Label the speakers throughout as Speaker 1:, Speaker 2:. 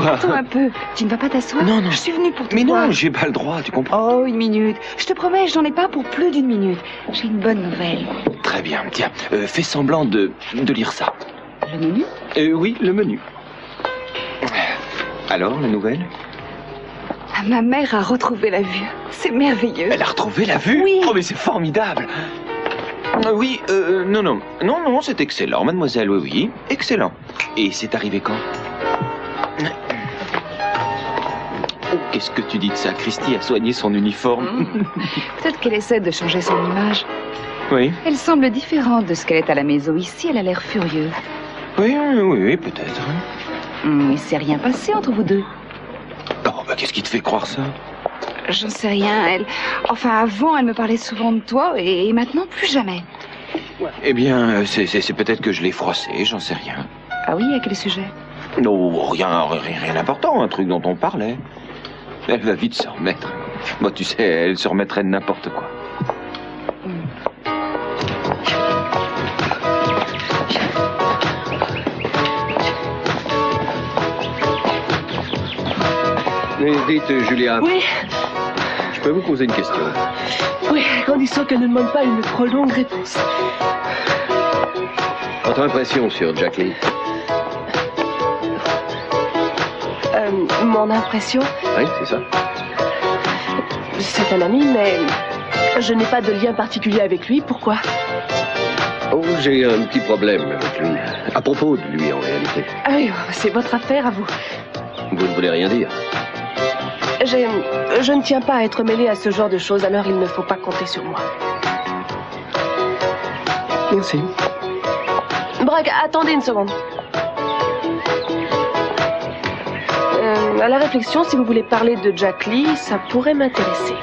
Speaker 1: Quoi?
Speaker 2: Attends un peu. Tu ne vas pas t'asseoir?
Speaker 1: Non, non.
Speaker 2: Je suis venue pour te
Speaker 1: Mais
Speaker 2: voir.
Speaker 1: non, j'ai pas le droit, tu comprends?
Speaker 2: Oh, une minute. Je te promets, j'en ai pas pour plus d'une minute. J'ai une bonne nouvelle.
Speaker 1: Très bien, tiens, fais semblant de lire ça.
Speaker 2: Le menu?
Speaker 1: Oui, le menu. Alors, la nouvelle?
Speaker 2: Ah, ma mère a retrouvé la vue. C'est merveilleux.
Speaker 1: Elle a retrouvé la vue?
Speaker 2: Oui.
Speaker 1: Oh, mais c'est formidable. Oui, non, c'est excellent, mademoiselle, oui, excellent. Et c'est arrivé quand? Oh, qu'est-ce que tu dis de ça? Christy a soigné son uniforme.
Speaker 2: Peut-être qu'elle essaie de changer son image.
Speaker 1: Oui.
Speaker 2: Elle semble différente de ce qu'elle est à la maison. Ici, elle a l'air furieuse.
Speaker 1: Oui, peut-être.
Speaker 2: Il s'est rien passé entre vous deux.
Speaker 1: Oh, bah, qu'est-ce qui te fait croire ça?
Speaker 2: J'en sais rien. Enfin, avant, elle me parlait souvent de toi et maintenant, plus jamais.
Speaker 1: Eh bien, c'est peut-être que je l'ai froissé, j'en sais rien.
Speaker 2: Ah oui, à quel sujet?
Speaker 1: Non, rien d'important, un truc dont on parlait. Elle va vite se remettre. Moi, tu sais, elle se remettrait de n'importe quoi.
Speaker 3: Mais dites, Julia.
Speaker 4: Oui,
Speaker 3: Je peux vous poser une question?
Speaker 4: oui, à condition qu'elle ne demande pas une trop longue réponse.
Speaker 3: Votre impression sur Jack Lee?
Speaker 4: Mon impression,
Speaker 3: Oui, c'est ça.
Speaker 4: c'est un ami, mais je n'ai pas de lien particulier avec lui. Pourquoi?
Speaker 3: Oh, j'ai un petit problème avec lui. À propos de lui, en réalité.
Speaker 4: Ah oui, c'est votre affaire à vous.
Speaker 3: Vous ne voulez rien dire?
Speaker 4: Je ne tiens pas à être mêlée à ce genre de choses, alors il ne faut pas compter sur moi.
Speaker 3: Merci.
Speaker 4: Bragg, attendez une seconde. À la réflexion, si vous voulez parler de Jack Lee, ça pourrait m'intéresser.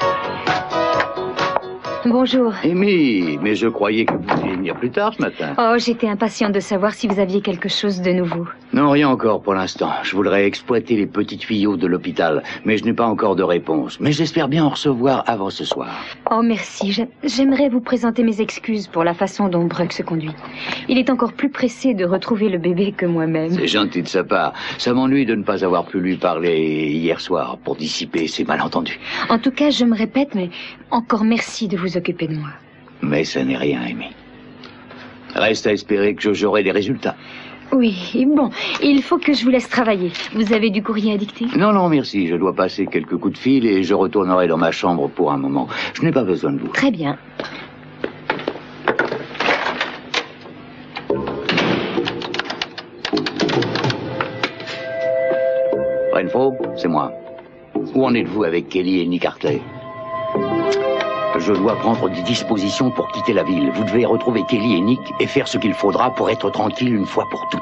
Speaker 5: Bonjour.
Speaker 6: Amy, mais je croyais que vous alliez venir plus tard ce matin.
Speaker 5: Oh, j'étais impatiente de savoir si vous aviez quelque chose de nouveau.
Speaker 6: Non, rien encore pour l'instant. Je voudrais exploiter les petits tuyaux de l'hôpital, mais je n'ai pas encore de réponse. Mais j'espère bien en recevoir avant ce soir.
Speaker 5: Oh, merci. J'aimerais vous présenter mes excuses pour la façon dont Brooke se conduit. Il est encore plus pressé de retrouver le bébé que moi-même.
Speaker 6: C'est gentil de sa part. Ça m'ennuie de ne pas avoir pu lui parler hier soir pour dissiper ces malentendus.
Speaker 5: En tout cas, je me répète, mais encore merci de vous occuper de moi.
Speaker 6: Mais ça n'est rien, Amy. Reste à espérer que j'aurai des résultats.
Speaker 5: Oui, bon, il faut que je vous laisse travailler. Vous avez du courrier à dicter?
Speaker 6: Non, merci. Je dois passer quelques coups de fil et je retournerai dans ma chambre pour un moment. Je n'ai pas besoin de vous.
Speaker 5: Très bien.
Speaker 6: Renfro, c'est moi. Où en êtes-vous avec Kelly et Nick Hartley? Je dois prendre des dispositions pour quitter la ville. Vous devez retrouver Kelly et Nick et faire ce qu'il faudra pour être tranquille une fois pour toutes.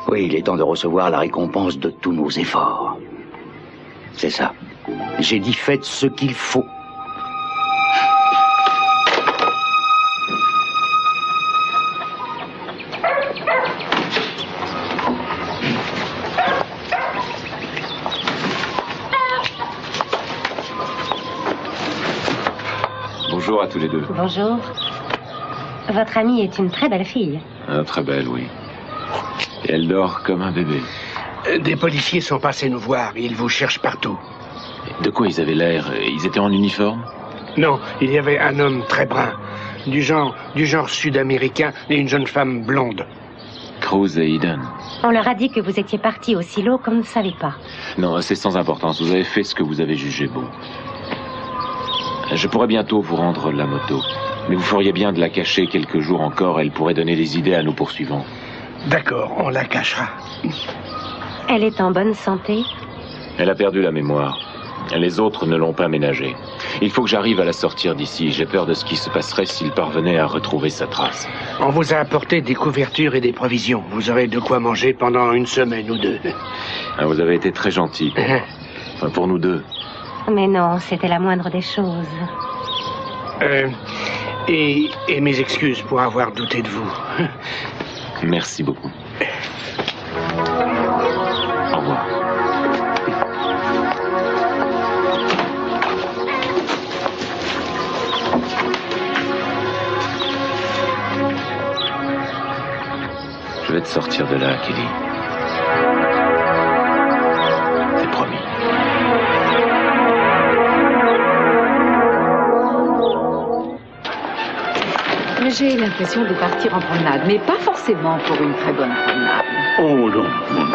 Speaker 6: Oui, il est temps de recevoir la récompense de tous nos efforts. C'est ça. J'ai dit faites ce qu'il faut.
Speaker 1: Bonjour à tous les deux.
Speaker 7: Bonjour. Votre amie est une très belle fille.
Speaker 1: Ah, très belle, oui. Et elle dort comme un bébé.
Speaker 8: Des policiers sont passés nous voir. Ils vous cherchent partout.
Speaker 1: De quoi ils avaient l'air? Ils étaient en uniforme?
Speaker 8: Non, il y avait un homme très brun, du genre sud-américain, et une jeune femme blonde.
Speaker 1: Cruz et Eden.
Speaker 7: On leur a dit que vous étiez parti au silo qu'on ne savait pas.
Speaker 1: Non, c'est sans importance. Vous avez fait ce que vous avez jugé bon. Je pourrais bientôt vous rendre la moto. Mais vous feriez bien de la cacher quelques jours encore. Elle pourrait donner des idées à nos poursuivants.
Speaker 8: D'accord, on la cachera.
Speaker 7: Elle est en bonne santé?
Speaker 1: Elle a perdu la mémoire. Les autres ne l'ont pas ménagée. Il faut que j'arrive à la sortir d'ici. J'ai peur de ce qui se passerait s'il parvenait à retrouver sa trace.
Speaker 8: On vous a apporté des couvertures et des provisions. Vous aurez de quoi manger pendant une semaine ou deux.
Speaker 1: Ah, vous avez été très gentil. Enfin, pour nous deux.
Speaker 7: Mais non, c'était la moindre des choses.
Speaker 8: Et mes excuses pour avoir douté de vous.
Speaker 1: Merci beaucoup. Au revoir. Je vais te sortir de là, Kelly.
Speaker 9: J'ai l'impression de partir en promenade, mais pas forcément pour une très bonne promenade.
Speaker 10: Oh non,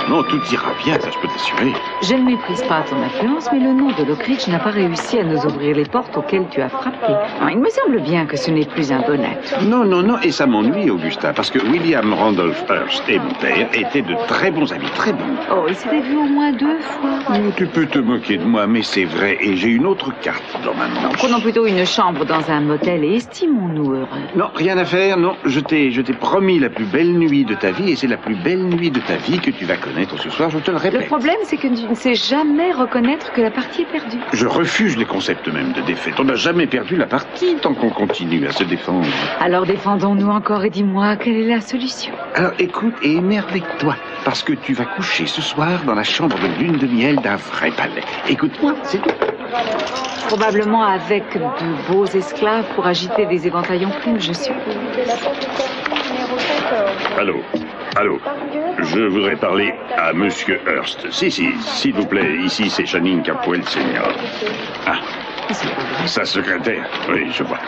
Speaker 10: non, tout ira bien, ça je peux t'assurer.
Speaker 9: Je ne méprise pas ton influence, mais le nom de Lockridge n'a pas réussi à nous ouvrir les portes auxquelles tu as frappé. Il me semble bien que ce n'est plus un bon être.
Speaker 10: Non, et ça m'ennuie, Augusta, parce que William Randolph Hearst et mon père étaient de très bons amis, très bons.
Speaker 9: Oh, ils s'étaient vus au moins 2 fois.
Speaker 10: Oh, tu peux te moquer de moi, mais c'est vrai, et j'ai une autre carte dans ma manche.
Speaker 9: Prenons plutôt une chambre dans un motel et estimons-nous heureux.
Speaker 10: Non, rien à faire, non, je t'ai promis la plus belle nuit de ta vie, et c'est la plus belle nuit de ta vie que tu vas connaître ce soir, je te le répète.
Speaker 9: Le problème, c'est que tu ne sais jamais reconnaître que la partie est perdue.
Speaker 10: Je refuse les concepts même de défaite. On n'a jamais perdu la partie tant qu'on continue à se défendre.
Speaker 9: Alors défendons-nous encore et dis-moi, quelle est la solution?
Speaker 10: Alors écoute et émerveille-toi, parce que tu vas coucher ce soir dans la chambre de lune de miel d'un vrai palais. Écoute-moi, c'est tout.
Speaker 9: Probablement avec de beaux esclaves pour agiter des éventails en plumes, je suppose.
Speaker 10: Allô, je voudrais parler à Monsieur Hearst. Si, s'il vous plaît, ici c'est Channing Capwell Senior. Ah, sa secrétaire, oui, je vois.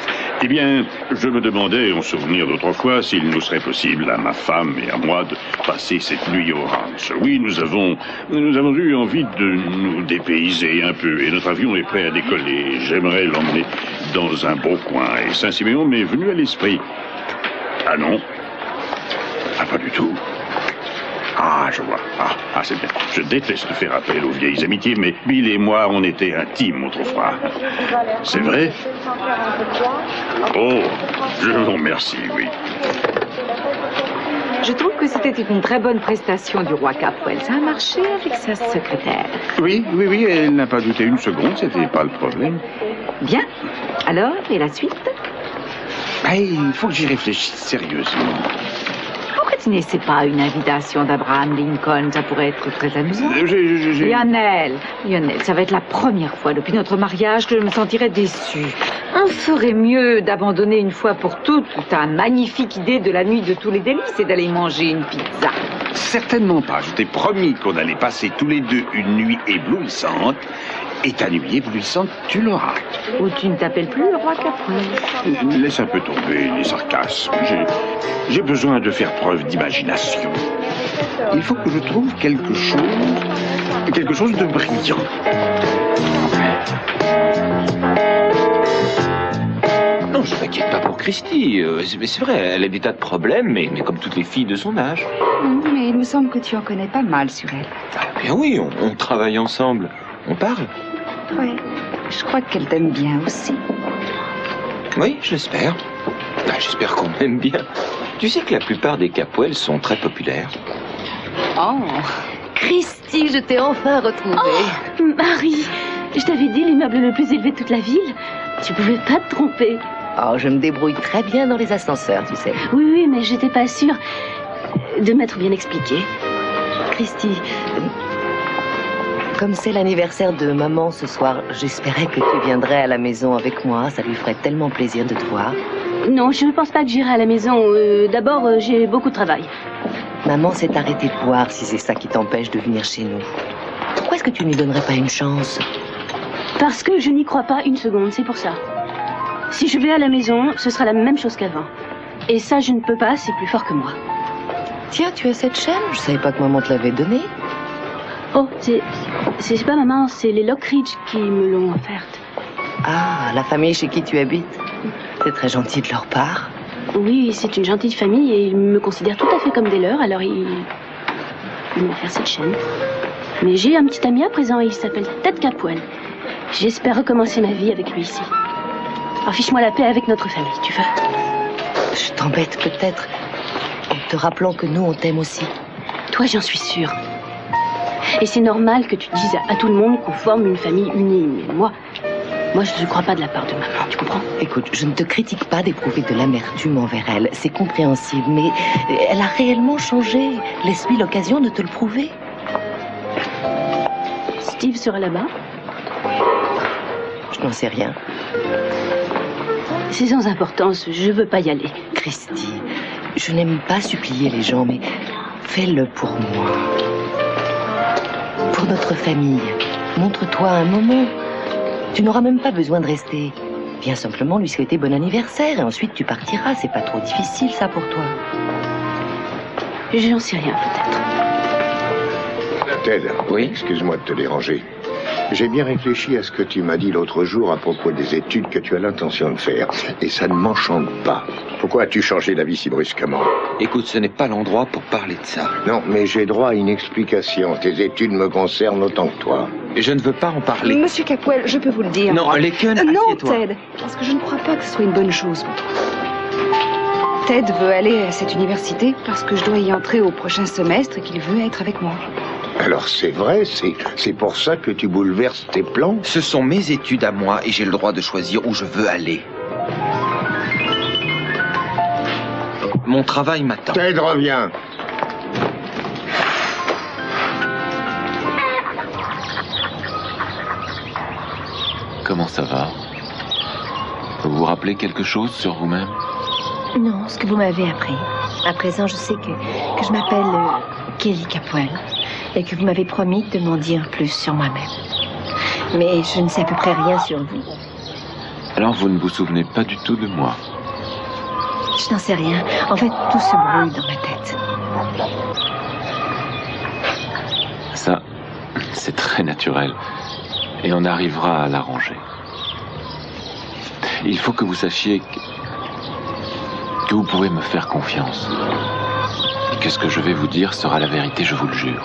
Speaker 10: Eh bien, je me demandais, en souvenir d'autrefois, s'il nous serait possible, à ma femme et à moi, de passer cette nuit au ranch. Oui, nous avons eu envie de nous dépayser un peu, et notre avion est prêt à décoller. J'aimerais l'emmener dans un beau coin, et Saint-Siméon m'est venu à l'esprit. Ah non? Ah, pas du tout. Ah, je vois. Ah, c'est bien. Je déteste faire appel aux vieilles amitiés, mais Bill et moi, on était intimes autrefois. C'est vrai? Oh, je vous remercie, oui.
Speaker 9: Je trouve que c'était une très bonne prestation du roi Capwell. Ça a marché avec sa secrétaire.
Speaker 10: Oui, elle n'a pas douté une seconde, c'était pas le problème.
Speaker 9: Bien. Alors, et la suite?
Speaker 10: Ah, il faut que j'y réfléchisse sérieusement.
Speaker 9: Pourquoi tu n'essaies pas une invitation d'Abraham Lincoln? Ça pourrait être très amusant. Lionel, ça va être la première fois depuis notre mariage que je me sentirais déçue. On ferait mieux d'abandonner une fois pour toutes ta magnifique idée de la nuit de tous les délices et d'aller manger une pizza.
Speaker 10: Certainement pas. Je t'ai promis qu'on allait passer tous les deux une nuit éblouissante. Et ta nuit éblouissante, tu l'auras.
Speaker 9: Ou tu ne t'appelles plus le roi Capwell.
Speaker 10: Laisse un peu tomber les sarcasmes. J'ai besoin de faire preuve d'imagination. Il faut que je trouve quelque chose de brillant.
Speaker 1: Non, je m'inquiète pas pour Christy. C'est vrai, elle a des tas de problèmes, mais comme toutes les filles de son âge.
Speaker 2: Mais il me semble que tu en connais pas mal sur elle.
Speaker 1: Ah, bien oui, on travaille ensemble. On parle.
Speaker 2: Oui, je crois qu'elle t'aime bien aussi.
Speaker 1: Oui, j'espère. J'espère qu'on m'aime bien. Tu sais que la plupart des Capwell sont très populaires.
Speaker 4: Oh, Christy, je t'ai enfin retrouvée.
Speaker 7: Oh, Marie, je t'avais dit l'immeuble le plus élevé de toute la ville. Tu pouvais pas te tromper.
Speaker 4: Oh, je me débrouille très bien dans les ascenseurs, tu sais.
Speaker 7: Oui, mais j'étais pas sûre de m'être bien expliquée.
Speaker 4: Christy, comme c'est l'anniversaire de maman ce soir, j'espérais que tu viendrais à la maison avec moi. Ça lui ferait tellement plaisir de te voir.
Speaker 7: Non, je ne pense pas que j'irai à la maison. D'abord, j'ai beaucoup de travail.
Speaker 4: Maman s'est arrêtée de boire, si c'est ça qui t'empêche de venir chez nous. Pourquoi est-ce que tu ne lui donnerais pas une chance?
Speaker 7: Parce que je n'y crois pas une seconde, c'est pour ça. Si je vais à la maison, ce sera la même chose qu'avant. Et ça, je ne peux pas, c'est plus fort que moi.
Speaker 4: Tiens, tu as cette chaîne? Je savais pas que maman te l'avait donnée.
Speaker 7: Oh, c'est pas maman, c'est les Lockridge qui me l'ont offerte.
Speaker 4: Ah, la famille chez qui tu habites? C'est très gentil de leur part.
Speaker 7: Oui, c'est une gentille famille et ils me considèrent tout à fait comme des leurs, alors ils m'ont offert cette chaîne. Mais j'ai un petit ami à présent, il s'appelle Ted Capwell. J'espère recommencer ma vie avec lui ici. Alors fiche-moi la paix avec notre famille, tu veux?
Speaker 4: Je t'embête peut-être en te rappelant que nous, on t'aime aussi.
Speaker 7: Toi, j'en suis sûre. Et c'est normal que tu dises à tout le monde qu'on forme une famille unie. Mais moi, je ne crois pas de la part de maman, tu comprends?
Speaker 4: Écoute, je ne te critique pas d'éprouver de l'amertume envers elle. C'est compréhensible, mais elle a réellement changé. Laisse-lui l'occasion de te le prouver.
Speaker 7: Steve sera là-bas?
Speaker 4: Je n'en sais rien.
Speaker 7: C'est sans importance, je veux pas y aller.
Speaker 4: Christy, je n'aime pas supplier les gens, mais fais-le pour moi. Pour notre famille. Montre-toi un moment. Tu n'auras même pas besoin de rester Viens simplement lui souhaiter bon anniversaire et ensuite tu partiras. C'est pas trop difficile, ça, pour toi.
Speaker 7: J'en sais rien, peut-être.
Speaker 3: Ted, oui, excuse-moi de te déranger. J'ai bien réfléchi à ce que tu m'as dit l'autre jour à propos des études que tu as l'intention de faire. Et ça ne m'enchante pas. Pourquoi as-tu changé d'avis si brusquement?
Speaker 11: Écoute, ce n'est pas l'endroit pour parler de ça.
Speaker 3: Non, mais j'ai droit à une explication. Tes études me concernent autant que toi.
Speaker 11: Et je ne veux pas en parler.
Speaker 2: Monsieur Capwell, je peux vous le dire.
Speaker 11: Non, Laken,
Speaker 2: non,
Speaker 11: assieds-toi.
Speaker 2: Ted, parce que je ne crois pas que ce soit une bonne chose pour toi. Ted veut aller à cette université parce que je dois y entrer au prochain semestre et qu'il veut être avec moi.
Speaker 3: Alors c'est vrai, c'est pour ça que tu bouleverses tes plans?
Speaker 11: Ce sont mes études à moi et j'ai le droit de choisir où je veux aller. Mon travail m'attend.
Speaker 3: Ted, reviens.
Speaker 1: Comment ça va? Vous vous rappelez quelque chose sur vous-même?
Speaker 5: Non, ce que vous m'avez appris. À présent, je sais que je m'appelle Kelly Capwell et que vous m'avez promis de m'en dire plus sur moi-même. Mais je ne sais à peu près rien sur vous.
Speaker 1: Alors vous ne vous souvenez pas du tout de moi?
Speaker 5: Je n'en sais rien. En fait, tout se brouille dans ma tête.
Speaker 1: Ça, c'est très naturel. Et on arrivera à l'arranger. Il faut que vous sachiez que vous pouvez me faire confiance. Et que ce que je vais vous dire sera la vérité, je vous le jure.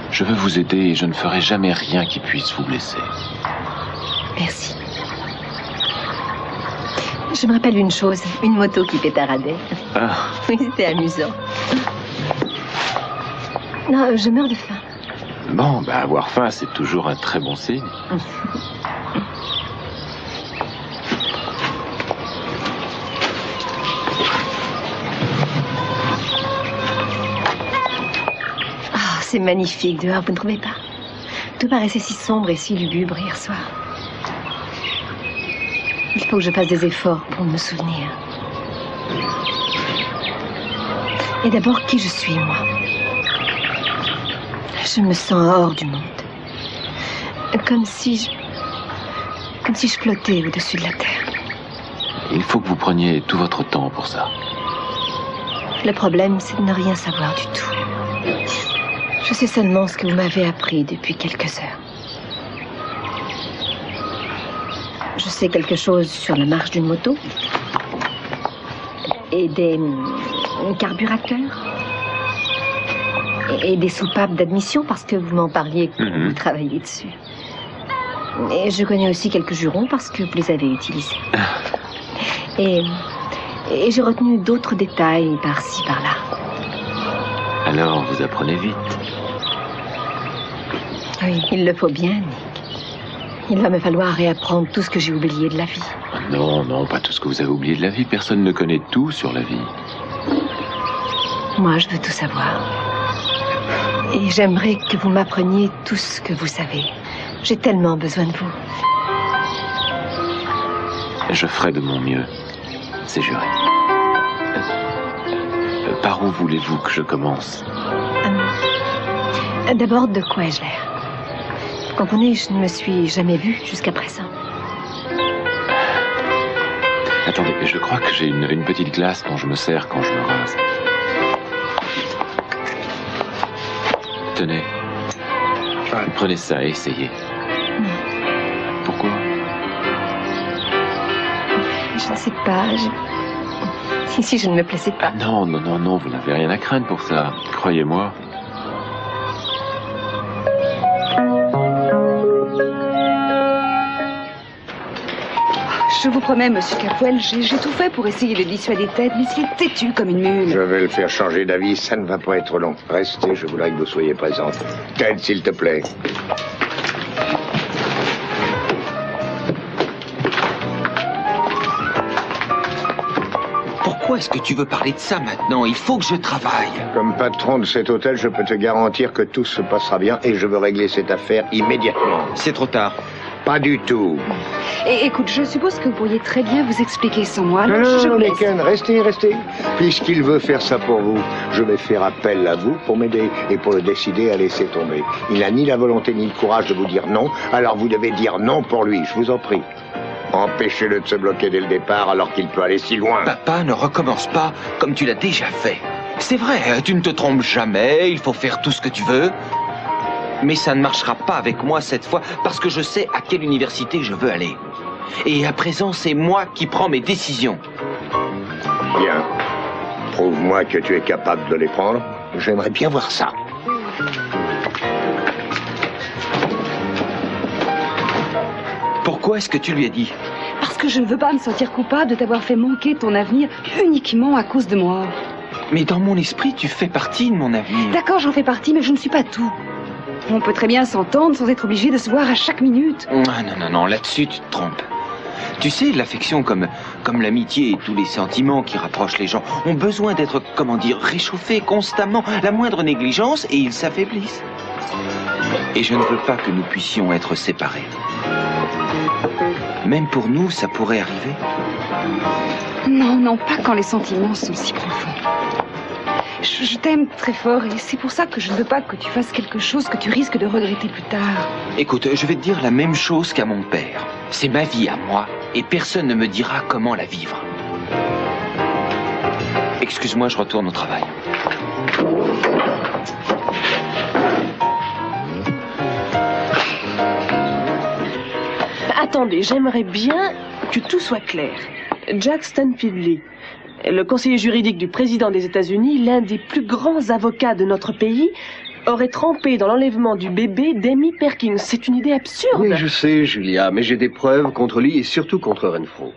Speaker 1: Je veux vous aider et je ne ferai jamais rien qui puisse vous blesser.
Speaker 5: Merci. Je me rappelle une chose, une moto qui pétaradait.
Speaker 1: Ah.
Speaker 5: Oui, c'était amusant. Non, je meurs de faim.
Speaker 1: Bon, bah avoir faim, c'est toujours un très bon signe.
Speaker 5: C'est magnifique dehors, vous ne trouvez pas? Tout paraissait si sombre et si lugubre hier soir. Il faut que je fasse des efforts pour me souvenir. Et d'abord, qui je suis, moi? Je me sens hors du monde. Comme si je flottais au-dessus de la terre.
Speaker 1: Il faut que vous preniez tout votre temps pour ça.
Speaker 5: Le problème, c'est de ne rien savoir du tout. Je sais seulement ce que vous m'avez appris depuis quelques heures. Je sais quelque chose sur la marche d'une moto et des carburateurs et des soupapes d'admission parce que vous m'en parliez quand vous travailliez dessus. Et je connais aussi quelques jurons parce que vous les avez utilisés. Et j'ai retenu d'autres détails par-ci, par-là.
Speaker 1: Alors, vous apprenez vite.
Speaker 5: Oui, il le faut bien, Nick. Il va me falloir réapprendre tout ce que j'ai oublié de la vie.
Speaker 1: Non, non, pas tout ce que vous avez oublié de la vie. Personne ne connaît tout sur la vie.
Speaker 5: Moi, je veux tout savoir. Et j'aimerais que vous m'appreniez tout ce que vous savez. J'ai tellement besoin de vous.
Speaker 1: Je ferai de mon mieux. C'est juré. Par où voulez-vous que je commence?
Speaker 5: D'abord, de quoi ai-je l'air? Vous comprenez, je ne me suis jamais vue jusqu'à présent.
Speaker 1: Attendez, je crois que j'ai une petite glace dont je me sers quand je me rase. Tenez. Prenez ça et essayez. Pourquoi?
Speaker 5: Je ne sais pas. Si je ne me plaisais pas.
Speaker 1: Non, non, non, non, vous n'avez rien à craindre pour ça. Croyez-moi.
Speaker 2: Je vous promets, monsieur Capwell, j'ai tout fait pour essayer de dissuader Ted, mais il est têtu comme une mule.
Speaker 3: Je vais le faire changer d'avis, ça ne va pas être long. Restez, je voudrais que vous soyez présente. Ted, s'il te plaît.
Speaker 11: Pourquoi est-ce que tu veux parler de ça maintenant? Il faut que je travaille.
Speaker 3: Comme patron de cet hôtel, je peux te garantir que tout se passera bien et je veux régler cette affaire immédiatement.
Speaker 11: C'est trop tard.
Speaker 3: Pas du tout.
Speaker 2: Et écoute, je suppose que vous pourriez très bien vous expliquer sans moi.
Speaker 3: Non,
Speaker 2: Alors, je
Speaker 3: non,
Speaker 2: vous laisse.
Speaker 3: Laken, restez. Puisqu'il veut faire ça pour vous, je vais faire appel à vous pour m'aider et pour le décider à laisser tomber. Il n'a ni la volonté ni le courage de vous dire non, alors vous devez dire non pour lui, je vous en prie. Empêchez-le de se bloquer dès le départ alors qu'il peut aller si loin.
Speaker 11: Papa, ne recommence pas comme tu l'as déjà fait. C'est vrai, tu ne te trompes jamais, il faut faire tout ce que tu veux. Mais ça ne marchera pas avec moi cette fois, parce que je sais à quelle université je veux aller. Et à présent, c'est moi qui prends mes décisions.
Speaker 3: Bien. Prouve-moi que tu es capable de les prendre. J'aimerais bien voir ça.
Speaker 11: Pourquoi est-ce que tu lui as dit?
Speaker 2: Parce que je ne veux pas me sentir coupable de t'avoir fait manquer ton avenir uniquement à cause de moi.
Speaker 11: Mais dans mon esprit, tu fais partie de mon avenir.
Speaker 2: D'accord, j'en fais partie, mais je ne suis pas tout. On peut très bien s'entendre sans être obligé de se voir à chaque minute.
Speaker 11: Non, là-dessus, tu te trompes. Tu sais, l'affection comme l'amitié et tous les sentiments qui rapprochent les gens ont besoin d'être, réchauffés constamment. La moindre négligence et ils s'affaiblissent. Et je ne veux pas que nous puissions être séparés. Même pour nous, ça pourrait arriver.
Speaker 2: Non, pas quand les sentiments sont si profonds. Je t'aime très fort et c'est pour ça que je ne veux pas que tu fasses quelque chose que tu risques de regretter plus tard.
Speaker 11: Écoute, je vais te dire la même chose qu'à mon père. C'est ma vie à moi et personne ne me dira comment la vivre. Excuse-moi, je retourne au travail.
Speaker 12: Attendez, j'aimerais bien que tout soit clair. Jack Stanfiddly, le conseiller juridique du président des États-Unis, l'un des plus grands avocats de notre pays, aurait trempé dans l'enlèvement du bébé d'Amy Perkins. C'est une idée absurde.
Speaker 13: Oui, je sais, Julia, mais j'ai des preuves contre lui et surtout contre Renfro.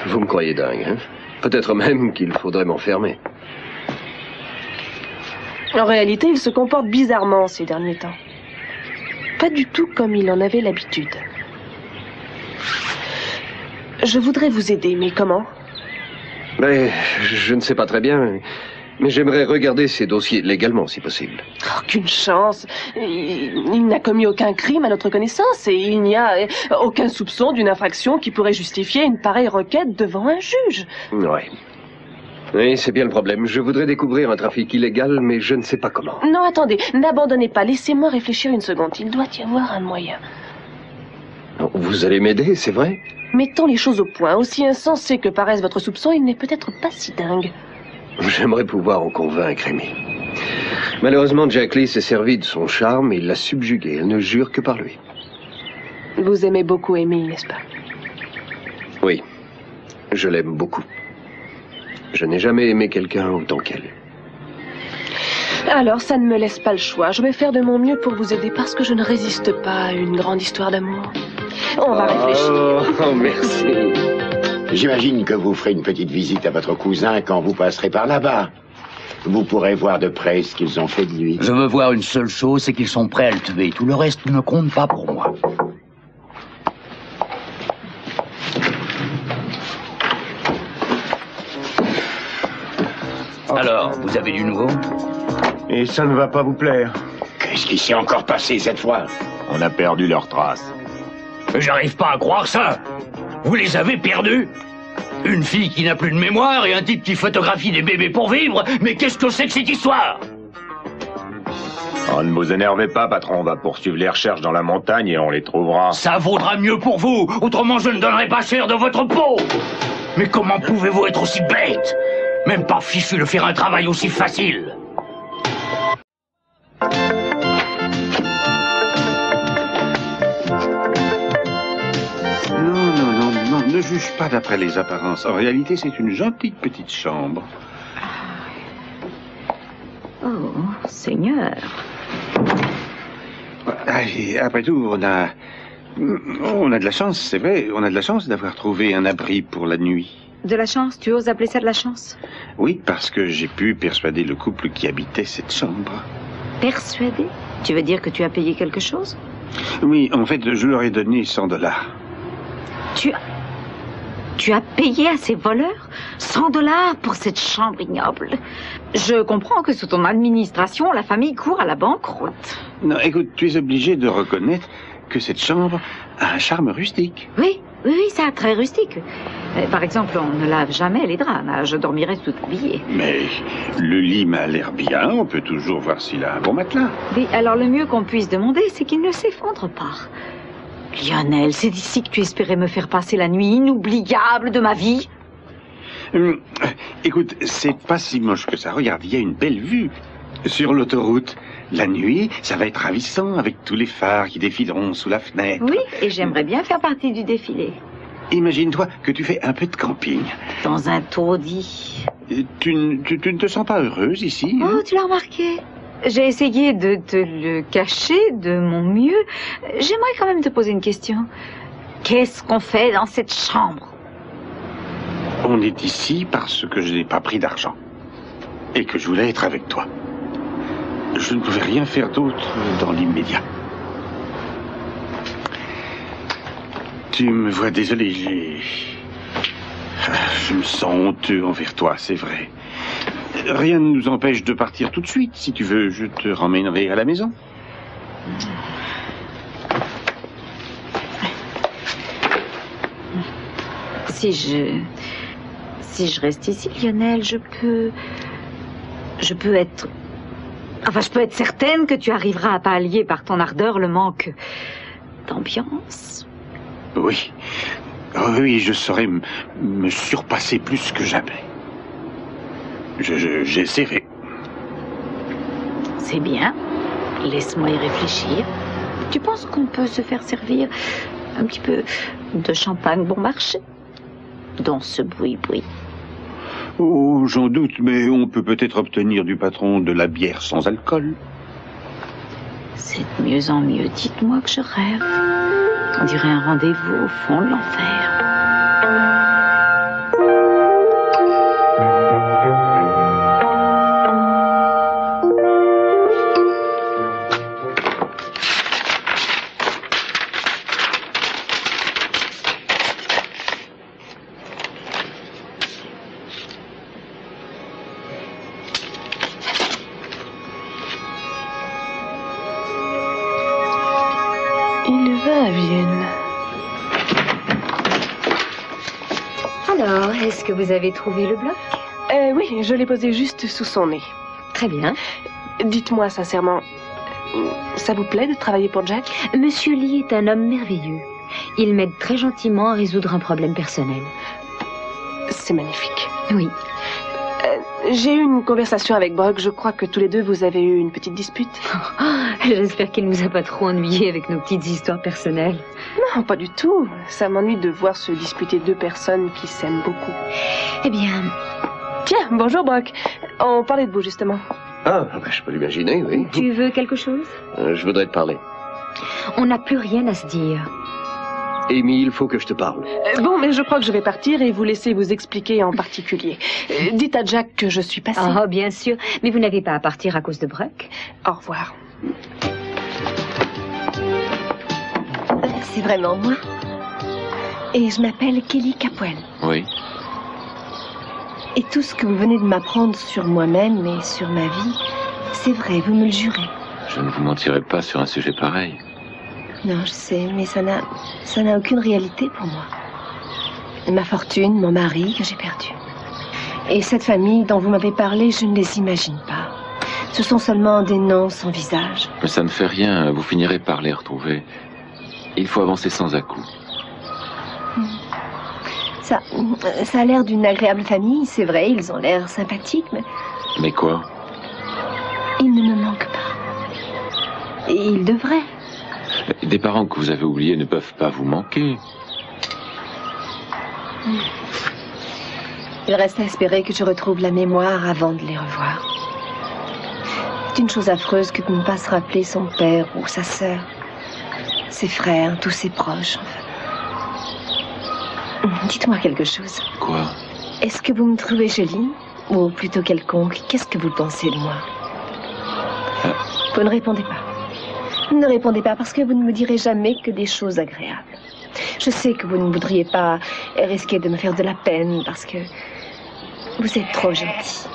Speaker 13: Vous me croyez dingue, hein? Peut-être même qu'il faudrait m'enfermer.
Speaker 12: En réalité, il se comporte bizarrement ces derniers temps. Pas du tout comme il en avait l'habitude. Je voudrais vous aider, mais comment?
Speaker 13: Mais je ne sais pas très bien, mais j'aimerais regarder ces dossiers légalement, si possible.
Speaker 12: Aucune chance. Il n'a commis aucun crime à notre connaissance et il n'y a aucun soupçon d'une infraction qui pourrait justifier une pareille requête devant un juge.
Speaker 13: Oui, c'est bien le problème. Je voudrais découvrir un trafic illégal, mais je ne sais pas comment.
Speaker 12: Non, attendez, n'abandonnez pas. Laissez-moi réfléchir une seconde. Il doit y avoir un moyen.
Speaker 13: Vous allez m'aider, c'est vrai?
Speaker 12: Mettons les choses au point. Aussi insensé que paraisse votre soupçon, il n'est peut-être pas si dingue.
Speaker 13: J'aimerais pouvoir en convaincre Amy. Malheureusement, Jack Lee s'est servi de son charme et il l'a subjuguée. Elle ne jure que par lui.
Speaker 12: Vous aimez beaucoup Amy, n'est-ce pas?
Speaker 13: Oui, je l'aime beaucoup. Je n'ai jamais aimé quelqu'un autant qu'elle.
Speaker 12: Alors, ça ne me laisse pas le choix. Je vais faire de mon mieux pour vous aider parce que je ne résiste pas à une grande histoire d'amour. On va réfléchir.
Speaker 13: Oh, merci.
Speaker 3: J'imagine que vous ferez une petite visite à votre cousin quand vous passerez par là-bas. Vous pourrez voir de près ce qu'ils ont fait de lui.
Speaker 6: Je veux voir une seule chose, c'est qu'ils sont prêts à le tuer. Tout le reste ne compte pas pour moi. Alors, vous avez du nouveau?
Speaker 3: Et ça ne va pas vous plaire. Qu'est-ce qui s'est encore passé cette fois?
Speaker 1: On a perdu leurs traces.
Speaker 6: J'arrive pas à croire ça. Vous les avez perdus? Une fille qui n'a plus de mémoire et un type qui photographie des bébés pour vivre? Mais qu'est-ce que c'est que cette histoire?
Speaker 1: Oh, ne vous énervez pas, patron. On va poursuivre les recherches dans la montagne et on les trouvera.
Speaker 6: Ça vaudra mieux pour vous. Autrement, je ne donnerai pas cher de votre peau. Mais comment pouvez-vous être aussi bête? Même pas fichu de faire un travail aussi facile.
Speaker 10: Non, ne juge pas d'après les apparences. En réalité, c'est une gentille petite chambre.
Speaker 9: Oh, Seigneur.
Speaker 10: Et après tout, on a de la chance, c'est vrai. On a de la chance d'avoir trouvé un abri pour la nuit.
Speaker 9: De la chance? Tu oses appeler ça de la chance?
Speaker 10: Oui, parce que j'ai pu persuader le couple qui habitait cette chambre.
Speaker 9: Persuader? Tu veux dire que tu as payé quelque chose?
Speaker 10: Oui, en fait, je leur ai donné $100.
Speaker 9: Tu as payé à ces voleurs $100 pour cette chambre ignoble? Je comprends que sous ton administration, la famille court à la banqueroute.
Speaker 10: Non, écoute, tu es obligé de reconnaître que cette chambre a un charme rustique.
Speaker 9: Oui, ça, très rustique. Par exemple, on ne lave jamais les draps. Je dormirais tout habillé.
Speaker 10: Mais le lit m'a l'air bien. On peut toujours voir s'il a un bon matelas.
Speaker 9: Oui, alors le mieux qu'on puisse demander, c'est qu'il ne s'effondre pas. Lionel, c'est ici que tu espérais me faire passer la nuit inoubliable de ma vie?
Speaker 10: Écoute, c'est pas si moche que ça. Regarde, il y a une belle vue. Sur l'autoroute, la nuit, ça va être ravissant avec tous les phares qui défileront sous la fenêtre.
Speaker 9: Oui, et j'aimerais bien faire partie du défilé.
Speaker 10: Imagine-toi que tu fais un peu de camping.
Speaker 9: Dans un taudis.
Speaker 10: Tu ne te sens pas heureuse ici?
Speaker 9: Oh, tu l'as remarqué. J'ai essayé de te le cacher de mon mieux. J'aimerais quand même te poser une question. Qu'est-ce qu'on fait dans cette chambre?
Speaker 10: On est ici parce que je n'ai pas pris d'argent. Et que je voulais être avec toi. Je ne pouvais rien faire d'autre dans l'immédiat. Tu me vois désolé, je me sens honteux envers toi, c'est vrai. Rien ne nous empêche de partir tout de suite. Si tu veux, je te ramènerai à la maison.
Speaker 9: Si je reste ici, Lionel, je peux être... Enfin, je peux être certaine que tu arriveras à pallier par ton ardeur le manque d'ambiance.
Speaker 10: Oui. Oui, je saurais me surpasser plus que jamais. J'essaierai.
Speaker 9: C'est bien. Laisse-moi y réfléchir. Tu penses qu'on peut se faire servir un petit peu de champagne bon marché dans ce boui-boui?
Speaker 10: Oh, j'en doute, mais on peut peut-être obtenir du patron de la bière sans alcool.
Speaker 9: C'est de mieux en mieux. Dites-moi que je rêve. On dirait un rendez-vous au fond de l'enfer.
Speaker 12: Il va à Vienne.
Speaker 5: Alors, est-ce que vous avez trouvé le bloc?
Speaker 12: Oui, je l'ai posé juste sous son nez.
Speaker 5: Très bien.
Speaker 12: Dites-moi sincèrement, ça vous plaît de travailler pour Jack?
Speaker 5: Monsieur Lee est un homme merveilleux. Il m'aide très gentiment à résoudre un problème personnel.
Speaker 12: C'est magnifique.
Speaker 5: Oui.
Speaker 12: J'ai eu une conversation avec Brock. Je crois que tous les deux, vous avez eu une petite dispute.
Speaker 5: J'espère qu'il ne nous a pas trop ennuyés avec nos petites histoires personnelles.
Speaker 12: Non, pas du tout. Ça m'ennuie de voir se disputer deux personnes qui s'aiment beaucoup.
Speaker 5: Eh bien...
Speaker 12: Tiens, bonjour Brock. On parlait de vous, justement.
Speaker 13: Ah, je peux l'imaginer, oui.
Speaker 5: Tu veux quelque chose?
Speaker 13: Je voudrais te parler.
Speaker 5: On n'a plus rien à se dire.
Speaker 13: Amy, il faut que je te parle.
Speaker 12: Bon, mais je crois que je vais partir et vous laisser vous expliquer en particulier. Dites à Jack que je suis passée.
Speaker 5: Oh, bien sûr. Mais vous n'avez pas à partir à cause de Brock.
Speaker 12: Au revoir.
Speaker 4: C'est vraiment moi. Et je m'appelle Kelly Capwell.
Speaker 1: Oui.
Speaker 4: Et tout ce que vous venez de m'apprendre sur moi-même et sur ma vie, c'est vrai, vous me le jurez.
Speaker 1: Je ne vous mentirai pas sur un sujet pareil.
Speaker 4: Non, je sais, mais ça n'a aucune réalité pour moi. Ma fortune, mon mari que j'ai perdu. Et cette famille dont vous m'avez parlé, je ne les imagine pas. Ce sont seulement des noms sans visage.
Speaker 1: Mais ça ne fait rien, vous finirez par les retrouver. Il faut avancer sans à-coups.
Speaker 4: Ça a l'air d'une agréable famille, c'est vrai, ils ont l'air sympathiques, mais...
Speaker 1: Mais quoi?
Speaker 4: Ils ne me manquent pas. Et ils devraient.
Speaker 1: Des parents que vous avez oubliés ne peuvent pas vous manquer.
Speaker 4: Il reste à espérer que je retrouve la mémoire avant de les revoir. C'est une chose affreuse que de ne pas se rappeler son père ou sa sœur, ses frères, tous ses proches, enfin. Dites-moi quelque chose.
Speaker 1: Quoi?
Speaker 4: Est-ce que vous me trouvez jolie? Ou plutôt quelconque? Qu'est-ce que vous pensez de moi? Vous ne répondez pas. Ne répondez pas parce que vous ne me direz jamais que des choses agréables. Je sais que vous ne voudriez pas risquer de me faire de la peine parce que vous êtes trop gentil.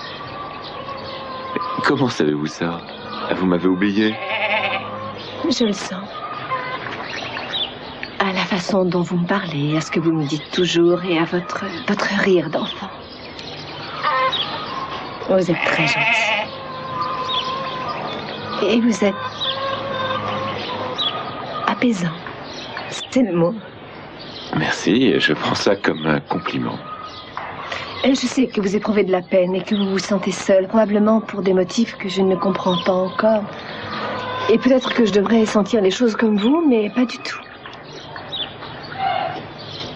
Speaker 1: Comment savez-vous ça? Vous m'avez oublié?
Speaker 4: Je le sens. À la façon dont vous me parlez, à ce que vous me dites toujours et à votre rire d'enfant. Vous êtes très gentil. Et vous êtes apaisant. C'est le mot.
Speaker 1: Merci, je prends ça comme un compliment.
Speaker 4: Je sais que vous éprouvez de la peine et que vous vous sentez seul, probablement pour des motifs que je ne comprends pas encore. Et peut-être que je devrais sentir les choses comme vous, mais pas du tout.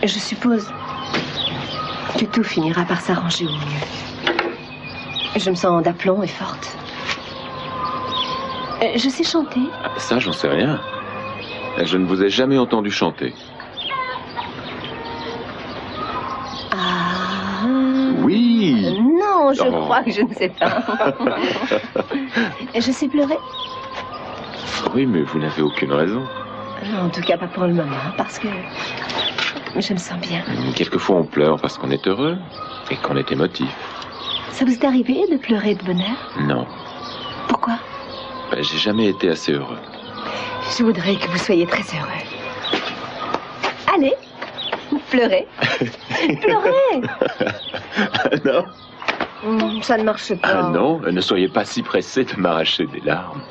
Speaker 4: Je suppose que tout finira par s'arranger au mieux. Je me sens d'aplomb et forte. Je sais chanter.
Speaker 1: Ça, j'en sais rien. Je ne vous ai jamais entendu chanter.
Speaker 4: Ah.
Speaker 1: Oui.
Speaker 4: Non, je crois que je ne sais pas. Je sais pleurer.
Speaker 1: Oui, mais vous n'avez aucune raison.
Speaker 4: En tout cas, pas pour le moment, parce que je me sens bien.
Speaker 1: Quelquefois, on pleure parce qu'on est heureux et qu'on est émotif.
Speaker 4: Ça vous est arrivé de pleurer de bonheur?
Speaker 1: Non.
Speaker 4: Pourquoi?
Speaker 1: J'ai jamais été assez heureux.
Speaker 4: Je voudrais que vous soyez très heureux. Allez, pleurez. Pleurez.
Speaker 1: Non.
Speaker 4: Ça ne marche pas.
Speaker 1: Ah non, ne soyez pas si pressé de m'arracher des larmes.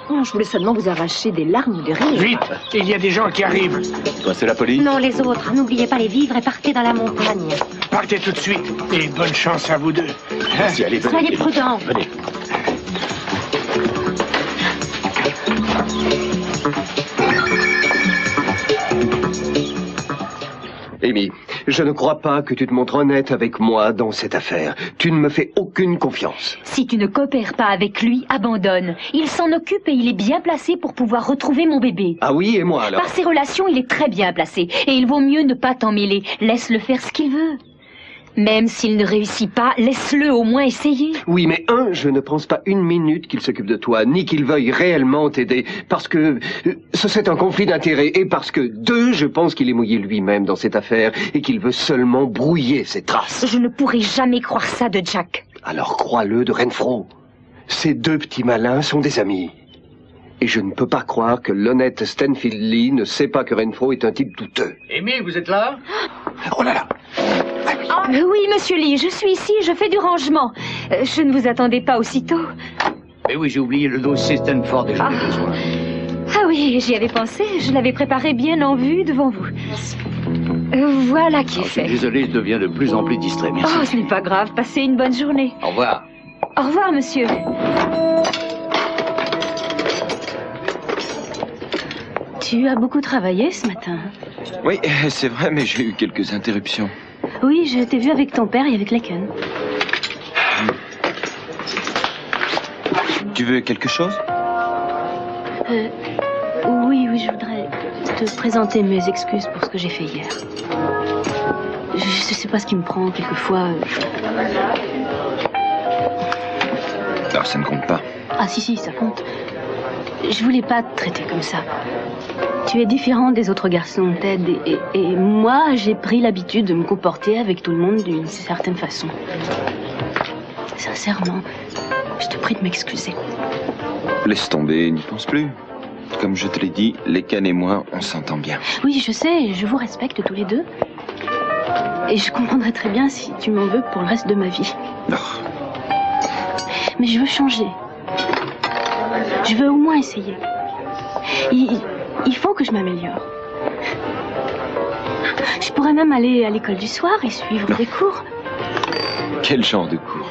Speaker 4: Je voulais seulement vous arracher des larmes de rire.
Speaker 8: Vite, il y a des gens qui arrivent.
Speaker 1: C'est la police?
Speaker 14: Non, les autres. N'oubliez pas les vivres et partez dans la montagne.
Speaker 8: Partez tout de suite. Et bonne chance à vous deux.
Speaker 1: Merci, allez, venez.
Speaker 14: Soyez prudents.
Speaker 1: Venez.
Speaker 13: Amy, je ne crois pas que tu te montres honnête avec moi dans cette affaire. Tu ne me fais aucune confiance.
Speaker 15: Si tu ne coopères pas avec lui, abandonne. Il s'en occupe et il est bien placé pour pouvoir retrouver mon bébé.
Speaker 13: Ah oui, et moi alors?
Speaker 15: Par ses relations, il est très bien placé. Et il vaut mieux ne pas t'en mêler. Laisse-le faire ce qu'il veut. Même s'il ne réussit pas, laisse-le au moins essayer.
Speaker 13: Oui, mais je ne pense pas une minute qu'il s'occupe de toi, ni qu'il veuille réellement t'aider, parce que ce serait un conflit d'intérêts, et parce que, je pense qu'il est mouillé lui-même dans cette affaire, et qu'il veut seulement brouiller ses traces.
Speaker 15: Je ne pourrai jamais croire ça de Jack.
Speaker 13: Alors crois-le de Renfro. Ces deux petits malins sont des amis. Et je ne peux pas croire que l'honnête Stanfield Lee ne sait pas que Renfro est un type douteux.
Speaker 6: Amy, vous êtes là?
Speaker 13: Oh là là!
Speaker 15: Oui, monsieur Lee, je suis ici, je fais du rangement. Je ne vous attendais pas aussitôt.
Speaker 6: Mais oui, j'ai oublié le dossier Stanford et j'en ai besoin.
Speaker 15: Ah oui, j'y avais pensé, je l'avais préparé bien en vue devant vous. Voilà qui est fait.
Speaker 6: Je suis désolé, je deviens de plus en plus distrait, merci.
Speaker 15: Oh, ce n'est pas grave, passez une bonne journée.
Speaker 6: Au revoir.
Speaker 15: Au revoir, monsieur. Tu as beaucoup travaillé ce matin.
Speaker 11: Oui, c'est vrai, mais j'ai eu quelques interruptions.
Speaker 7: Oui, je t'ai vu avec ton père et avec Laken.
Speaker 11: Tu veux quelque chose?
Speaker 7: Oui, je voudrais te présenter mes excuses pour ce que j'ai fait hier. Je sais pas ce qui me prend, quelquefois.
Speaker 11: Alors, ça ne compte pas.
Speaker 7: Ah si, ça compte. Je voulais pas te traiter comme ça. Tu es différent des autres garçons, Ted, et moi, j'ai pris l'habitude de me comporter avec tout le monde d'une certaine façon. Sincèrement, je te prie de m'excuser.
Speaker 11: Laisse tomber, n'y pense plus. Comme je te l'ai dit, Laken et moi, on s'entend bien.
Speaker 7: Oui, je sais, je vous respecte tous les deux. Et je comprendrais très bien si tu m'en veux pour le reste de ma vie.
Speaker 11: Oh.
Speaker 7: Mais je veux changer. Je veux au moins essayer. Il faut que je m'améliore. Je pourrais même aller à l'école du soir et suivre des cours.
Speaker 11: Quel genre de cours?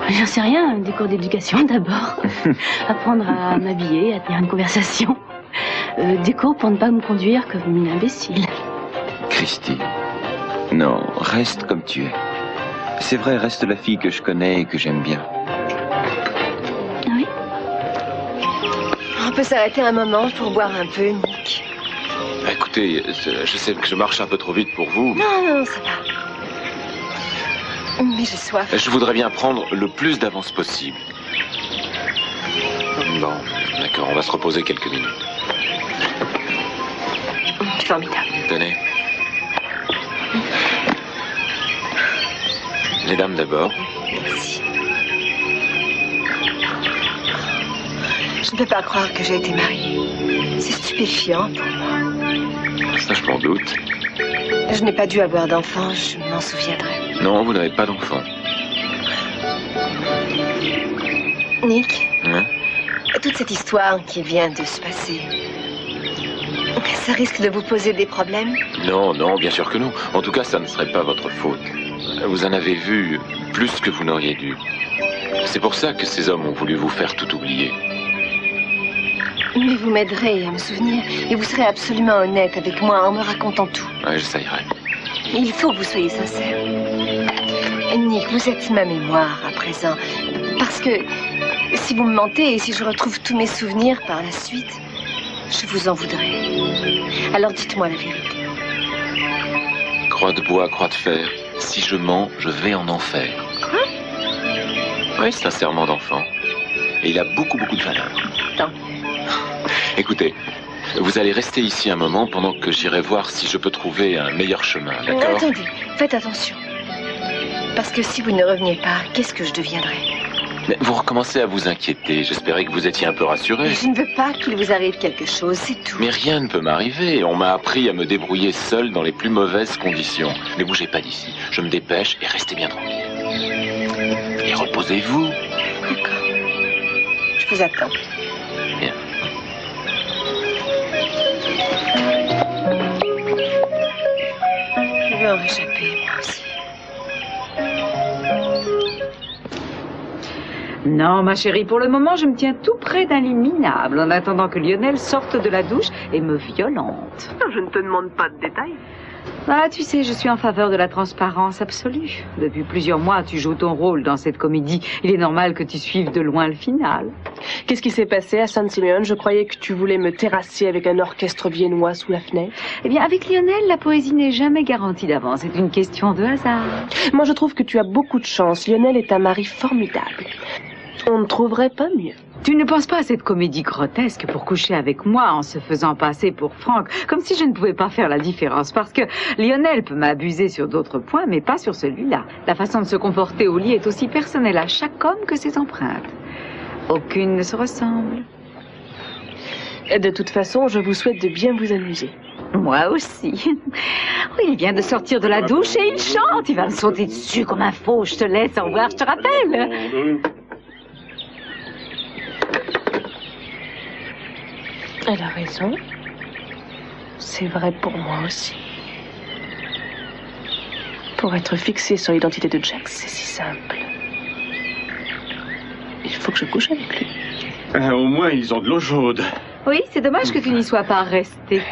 Speaker 7: J'en sais rien, des cours d'éducation d'abord. Apprendre à m'habiller, à tenir une conversation. Des cours pour ne pas me conduire comme une imbécile.
Speaker 11: Christine, non, reste comme tu es. C'est vrai, reste la fille que je connais et que j'aime bien.
Speaker 7: Oui.
Speaker 4: On peut s'arrêter un moment pour boire un peu, Nick.
Speaker 1: Écoutez, je sais que je marche un peu trop vite pour vous.
Speaker 4: Non, ça va. Mais j'ai soif.
Speaker 1: Je voudrais bien prendre le plus d'avance possible. Bon, d'accord, on va se reposer quelques minutes.
Speaker 4: Formidable.
Speaker 1: Tenez. Les dames d'abord.
Speaker 4: Merci. Je ne peux pas croire que j'ai été mariée. C'est stupéfiant pour moi.
Speaker 1: Ça, je m'en doute.
Speaker 4: Je n'ai pas dû avoir d'enfant, je m'en souviendrai.
Speaker 1: Non, vous n'avez pas d'enfant.
Speaker 4: Nick,
Speaker 1: Hein?
Speaker 4: toute cette histoire qui vient de se passer, Ça risque de vous poser des problèmes?
Speaker 1: Non, non, bien sûr que non. En tout cas, ça ne serait pas votre faute. Vous en avez vu plus que vous n'auriez dû. C'est pour ça que ces hommes ont voulu vous faire tout oublier.
Speaker 4: Mais vous m'aiderez à me souvenir et vous serez absolument honnête avec moi en me racontant tout.
Speaker 1: Ouais, j'essayerai.
Speaker 4: Il faut que vous soyez sincère. Nick, vous êtes ma mémoire à présent. Parce que si vous me mentez et si je retrouve tous mes souvenirs par la suite, je vous en voudrais. Alors dites-moi la vérité.
Speaker 1: Croix de bois, croix de fer. Si je mens, je vais en enfer.
Speaker 4: Quoi?
Speaker 1: Oui, c'est un serment d'enfant. Et il a beaucoup, beaucoup de valeur.
Speaker 4: Tant.
Speaker 1: Écoutez, vous allez rester ici un moment pendant que j'irai voir si je peux trouver un meilleur chemin, d'accord?
Speaker 4: Attendez, faites attention. Parce que si vous ne reveniez pas, qu'est-ce que je deviendrais?
Speaker 1: Mais vous recommencez à vous inquiéter. J'espérais que vous étiez un peu rassuré.
Speaker 4: Je ne veux pas qu'il vous arrive quelque chose, c'est tout.
Speaker 1: Mais rien ne peut m'arriver. On m'a appris à me débrouiller seul dans les plus mauvaises conditions. Ne bougez pas d'ici. Je me dépêche et restez bien tranquille. Et reposez-vous.
Speaker 4: D'accord. Je vous attends.
Speaker 1: Bien.
Speaker 4: Je veux en réchapper, moi aussi.
Speaker 9: Non, ma chérie, pour le moment, je me tiens tout près d'un lit minable en attendant que Lionel sorte de la douche et me violente.
Speaker 12: Je ne te demande pas de détails.
Speaker 9: Ah, tu sais, je suis en faveur de la transparence absolue. Depuis plusieurs mois, tu joues ton rôle dans cette comédie. Il est normal que tu suives de loin le final.
Speaker 12: Qu'est-ce qui s'est passé à San Simeon? Je croyais que tu voulais me terrasser avec un orchestre viennois sous la fenêtre.
Speaker 9: Eh bien, avec Lionel, la poésie n'est jamais garantie d'avance. C'est une question de hasard.
Speaker 12: Moi, je trouve que tu as beaucoup de chance. Lionel est un mari formidable. On ne trouverait pas mieux.
Speaker 9: Tu ne penses pas à cette comédie grotesque pour coucher avec moi en se faisant passer pour Franck, comme si je ne pouvais pas faire la différence, parce que Lionel peut m'abuser sur d'autres points, mais pas sur celui-là. La façon de se comporter au lit est aussi personnelle à chaque homme que ses empreintes. Aucune ne se ressemble.
Speaker 12: Et de toute façon, je vous souhaite de bien vous amuser.
Speaker 9: Moi aussi. Oui, il vient de sortir de la douche et il chante. Il va me sauter dessus comme un faux. Je te laisse, au revoir, je te rappelle.
Speaker 12: Elle a raison. C'est vrai pour moi aussi. Pour être fixé sur l'identité de Jack, c'est si simple. Il faut que je couche avec lui.
Speaker 10: Au moins, ils ont de l'eau chaude.
Speaker 9: Oui, c'est dommage que tu n'y sois pas resté.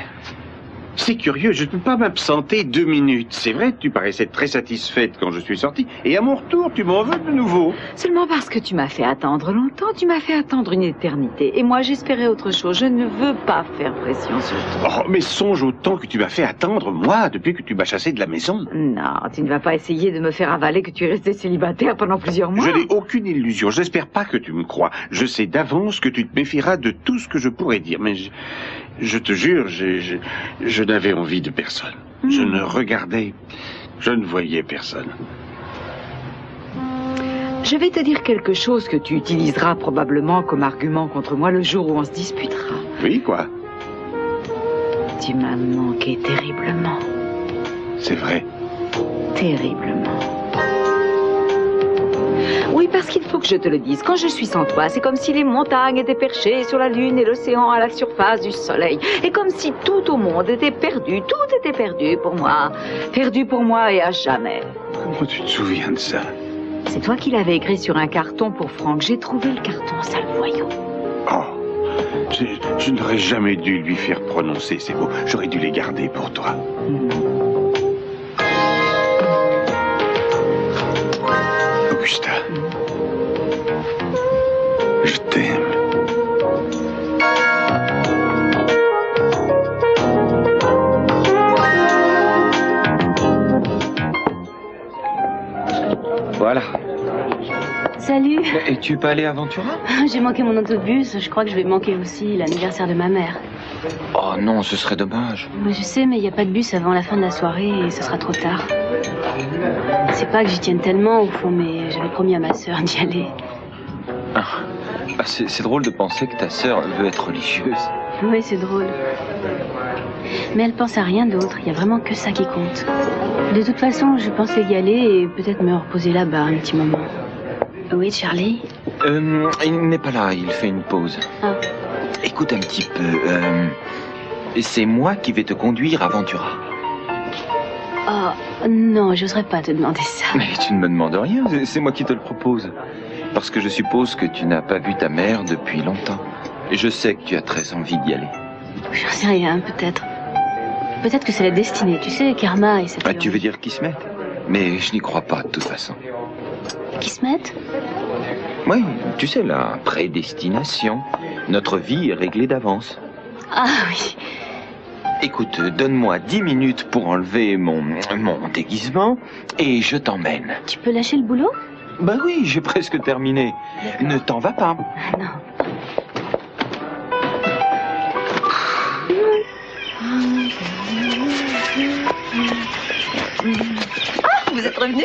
Speaker 10: C'est curieux, je ne peux pas m'absenter 2 minutes. C'est vrai, tu paraissais très satisfaite quand je suis sorti. Et à mon retour, tu m'en veux de nouveau.
Speaker 9: Seulement parce que tu m'as fait attendre longtemps, tu m'as fait attendre une éternité. Et moi, j'espérais autre chose. Je ne veux pas faire pression sur toi.
Speaker 10: Oh, mais songe au temps que tu m'as fait attendre, moi, depuis que tu m'as chassé de la maison.
Speaker 9: Non, tu ne vas pas essayer de me faire avaler que tu es resté célibataire pendant plusieurs mois.
Speaker 10: Je n'ai aucune illusion. J'espère pas que tu me crois. Je sais d'avance que tu te méfieras de tout ce que je pourrais dire. Mais je te jure, je n'avais envie de personne. Je ne regardais, je ne voyais personne.
Speaker 9: Je vais te dire quelque chose que tu utiliseras probablement comme argument contre moi le jour où on se disputera.
Speaker 10: Oui, quoi?
Speaker 9: Tu m'as manqué terriblement.
Speaker 10: C'est vrai.
Speaker 9: Terriblement. Oui, parce qu'il faut que je te le dise. Quand je suis sans toi, c'est comme si les montagnes étaient perchées sur la lune et l'océan à la surface du soleil. Et comme si tout au monde était perdu. Tout était perdu pour moi. Perdu pour moi et à jamais.
Speaker 10: Comment tu te souviens de ça?
Speaker 9: C'est toi qui l'avais écrit sur un carton pour Franck. J'ai trouvé le carton, sale voyou.
Speaker 10: Oh, je n'aurais jamais dû lui faire prononcer ces mots. J'aurais dû les garder pour toi. Augusta, je t'aime.
Speaker 11: Voilà.
Speaker 7: Salut.
Speaker 11: Et tu es pas allé à Ventura?
Speaker 7: J'ai manqué mon autobus. Je crois que je vais manquer aussi l'anniversaire de ma mère.
Speaker 11: Oh non, ce serait dommage.
Speaker 7: Je sais, mais il n'y a pas de bus avant la fin de la soirée et ce sera trop tard. C'est pas que j'y tienne tellement au fond, mais j'avais promis à ma sœur d'y aller.
Speaker 11: C'est drôle de penser que ta sœur veut être religieuse.
Speaker 7: Oui, c'est drôle. Mais elle pense à rien d'autre. Il y a vraiment que ça qui compte. De toute façon, je pensais y aller et peut-être me reposer là-bas un petit moment. Oui, Charlie?
Speaker 11: Il n'est pas là, il fait une pause.
Speaker 7: Ah.
Speaker 11: Écoute un petit peu. c'est moi qui vais te conduire à Ventura.
Speaker 7: Oh, non, j'oserais pas te demander ça.
Speaker 11: Mais tu ne me demandes rien, c'est moi qui te le propose. Parce que je suppose que tu n'as pas vu ta mère depuis longtemps. Et je sais que tu as très envie d'y aller.
Speaker 7: J'en sais rien, peut-être. Peut-être que c'est la destinée, tu sais, karma et cette...
Speaker 11: Ah, tu veux dire Kismet? Mais je n'y crois pas, de toute façon.
Speaker 7: Kismet?
Speaker 11: Oui, tu sais, la prédestination. Notre vie est réglée d'avance.
Speaker 7: Ah oui.
Speaker 11: Écoute, donne-moi 10 minutes pour enlever mon déguisement et je t'emmène.
Speaker 7: Tu peux lâcher le boulot?
Speaker 11: Ben oui, j'ai presque terminé. Ne t'en vas pas.
Speaker 7: Ah non.
Speaker 4: Ah, vous êtes revenu?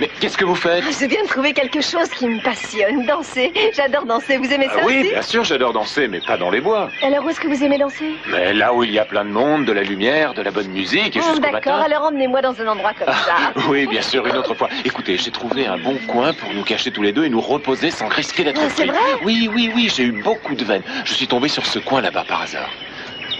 Speaker 1: Mais qu'est-ce que vous faites?
Speaker 4: Je viens de trouver quelque chose qui me passionne, danser. J'adore danser, vous aimez ça
Speaker 1: Oui,
Speaker 4: aussi?
Speaker 1: bien sûr, j'adore danser, mais pas dans les bois.
Speaker 4: Alors où est-ce que vous aimez danser?
Speaker 1: Mais là où il y a plein de monde, de la lumière, de la bonne musique et jusqu'au matin.
Speaker 4: D'accord, alors emmenez-moi dans un endroit comme ça.
Speaker 1: Oui, bien sûr, une autre fois. Écoutez, j'ai trouvé un bon coin pour nous cacher tous les deux et nous reposer sans risquer d'être pris.
Speaker 4: C'est vrai?
Speaker 1: Oui, j'ai eu beaucoup de veine. Je suis tombé sur ce coin là-bas par hasard.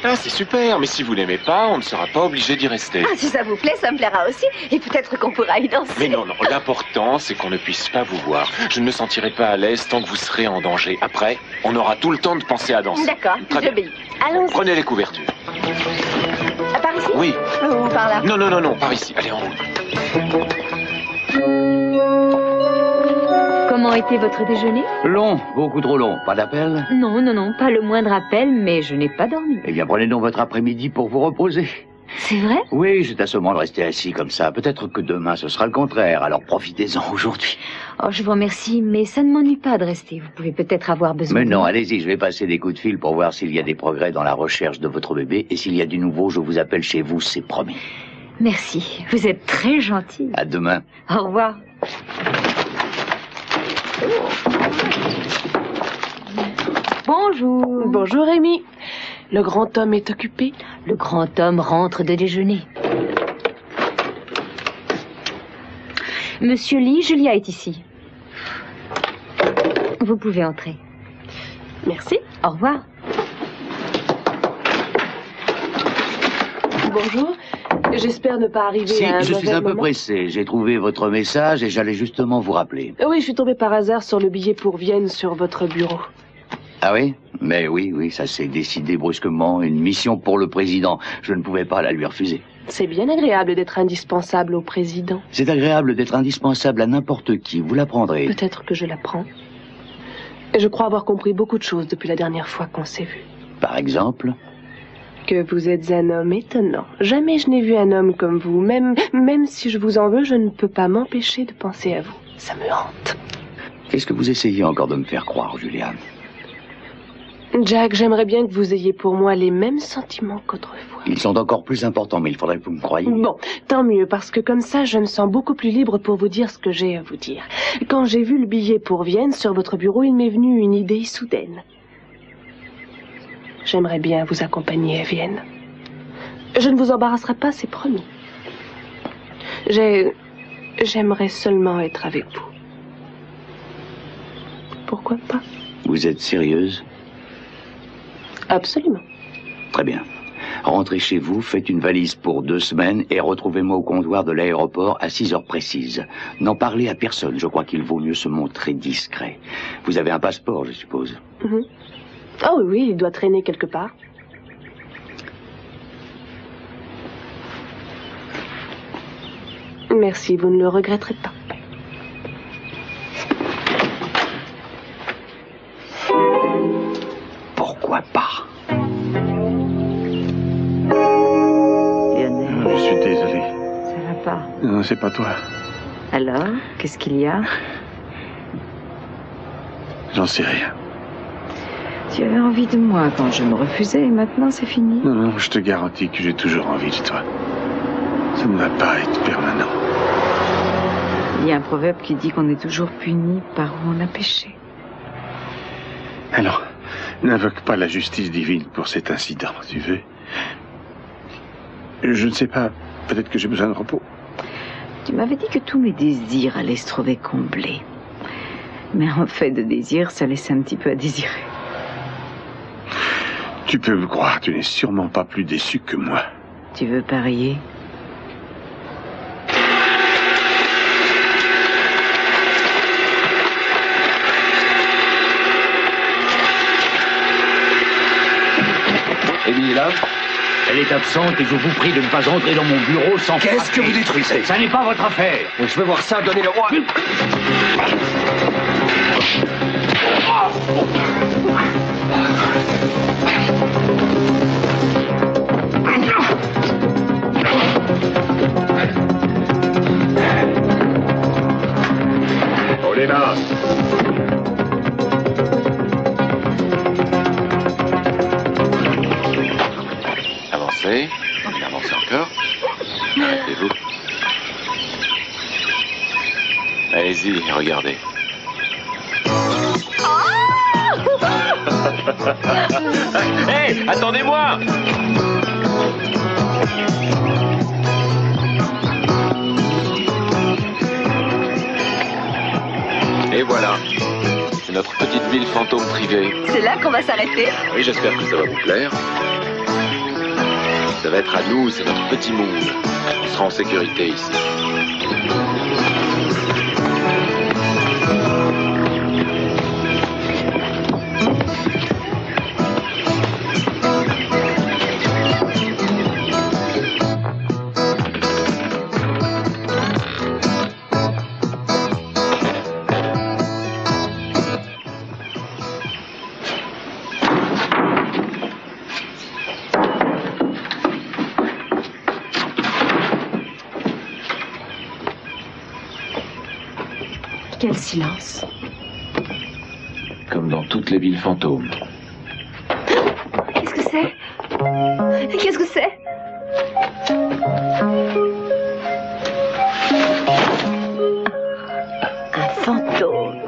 Speaker 1: Ah, c'est super, mais si vous n'aimez pas, on ne sera pas obligé d'y rester.
Speaker 4: Ah, si ça vous plaît, ça me plaira aussi. Et peut-être qu'on pourra y danser.
Speaker 1: Mais non, l'important, c'est qu'on ne puisse pas vous voir. Je ne me sentirai pas à l'aise tant que vous serez en danger. Après, on aura tout le temps de penser à danser.
Speaker 4: D'accord, j'obéis. Allons-y.
Speaker 1: Prenez les couvertures.
Speaker 4: Par ici?
Speaker 1: Oui.
Speaker 4: Ou par là?
Speaker 1: Non, par ici. Allez, en route.
Speaker 15: Comment était votre déjeuner?
Speaker 6: Long, beaucoup trop long. Pas d'appel?
Speaker 15: Non, pas le moindre appel, mais je n'ai pas dormi.
Speaker 6: Eh bien, prenez donc votre après-midi pour vous reposer.
Speaker 15: C'est vrai?
Speaker 6: Oui, c'est assommant de rester assis comme ça. Peut-être que demain, ce sera le contraire. Alors profitez-en aujourd'hui.
Speaker 15: Oh, je vous remercie, mais ça ne m'ennuie pas de rester. Vous pouvez peut-être avoir besoin
Speaker 6: Mais
Speaker 15: de
Speaker 6: non,
Speaker 15: moi.
Speaker 6: allez-y, je vais passer des coups de fil pour voir s'il y a des progrès dans la recherche de votre bébé. Et s'il y a du nouveau, je vous appelle chez vous, c'est promis.
Speaker 15: Merci, vous êtes très gentil.
Speaker 6: À demain.
Speaker 15: Au revoir. Bonjour.
Speaker 12: Bonjour, Amy. Le grand homme est occupé?
Speaker 15: Le grand homme rentre de déjeuner. Monsieur Lee, Julia est ici. Vous pouvez entrer.
Speaker 12: Merci.
Speaker 15: Au revoir.
Speaker 12: Bonjour. J'espère ne pas arriver
Speaker 6: Si,
Speaker 12: à un
Speaker 6: je suis
Speaker 12: mauvais
Speaker 6: un peu
Speaker 12: moment.
Speaker 6: pressé. J'ai trouvé votre message et j'allais justement vous rappeler.
Speaker 12: Oui, je suis tombée par hasard sur le billet pour Vienne sur votre bureau.
Speaker 6: Ah oui? Mais oui, ça s'est décidé brusquement. Une mission pour le président. Je ne pouvais pas la lui refuser.
Speaker 12: C'est bien agréable d'être indispensable au président.
Speaker 6: C'est agréable d'être indispensable à n'importe qui. Vous l'apprendrez.
Speaker 12: Peut-être que je l'apprends. Et je crois avoir compris beaucoup de choses depuis la dernière fois qu'on s'est vu.
Speaker 6: Par exemple?
Speaker 12: Que vous êtes un homme étonnant. Jamais je n'ai vu un homme comme vous. Même si je vous en veux, je ne peux pas m'empêcher de penser à vous. Ça me hante.
Speaker 6: Qu'est-ce que vous essayez encore de me faire croire, Julia?
Speaker 12: Jack, j'aimerais bien que vous ayez pour moi les mêmes sentiments qu'autrefois.
Speaker 6: Ils sont encore plus importants, mais il faudrait que vous me croyiez.
Speaker 12: Bon, tant mieux, parce que comme ça, je me sens beaucoup plus libre pour vous dire ce que j'ai à vous dire. Quand j'ai vu le billet pour Vienne sur votre bureau, il m'est venu une idée soudaine. J'aimerais bien vous accompagner à Vienne. Je ne vous embarrasserai pas, c'est promis. J'aimerais seulement être avec vous. Pourquoi pas?
Speaker 6: Vous êtes sérieuse?
Speaker 12: Absolument.
Speaker 6: Très bien. Rentrez chez vous, faites une valise pour 2 semaines et retrouvez-moi au comptoir de l'aéroport à 6 heures précises. N'en parlez à personne, je crois qu'il vaut mieux se montrer discret. Vous avez un passeport, je suppose.
Speaker 12: Ah oui, il doit traîner quelque part. Merci, vous ne le regretterez pas.
Speaker 6: Pourquoi pas?
Speaker 9: Lionel,
Speaker 10: Je suis désolé.
Speaker 9: ça va pas.
Speaker 10: Non, c'est pas toi.
Speaker 9: Alors, qu'est-ce qu'il y a?
Speaker 10: J'en sais rien.
Speaker 9: Tu avais envie de moi quand je me refusais et maintenant c'est fini.
Speaker 10: Non, je te garantis que j'ai toujours envie de toi. Ça ne va pas être permanent.
Speaker 9: Il y a un proverbe qui dit qu'on est toujours puni par où on a péché.
Speaker 10: Alors, n'invoque pas la justice divine pour cet incident, tu veux? Je ne sais pas, peut-être que j'ai besoin de repos.
Speaker 9: Tu m'avais dit que tous mes désirs allaient se trouver comblés. Mais en fait de désir, ça laisse un petit peu à désirer.
Speaker 10: Tu peux me croire, tu n'es sûrement pas plus déçu que moi.
Speaker 9: Tu veux parier?
Speaker 6: Émilie est là? Elle est absente et je vous prie de ne pas entrer dans mon bureau sans frapper.
Speaker 13: Qu'est-ce que vous détruisez?
Speaker 6: Ça n'est pas votre affaire.
Speaker 13: Je veux voir ça, donnez-le-moi.
Speaker 10: Olena!
Speaker 1: Avancez. Avancez encore. Arrêtez-vous. Allez-y, regardez. Hé, attendez-moi! Et voilà. C'est notre petite ville fantôme privée.
Speaker 4: C'est là qu'on va s'arrêter?
Speaker 1: Oui, j'espère que ça va vous plaire. Ça va être à nous, c'est notre petit monde. On sera en sécurité ici.
Speaker 4: Quel silence.
Speaker 1: Comme dans toutes les villes fantômes.
Speaker 4: Qu'est-ce que c'est? Qu'est-ce que c'est? Un fantôme.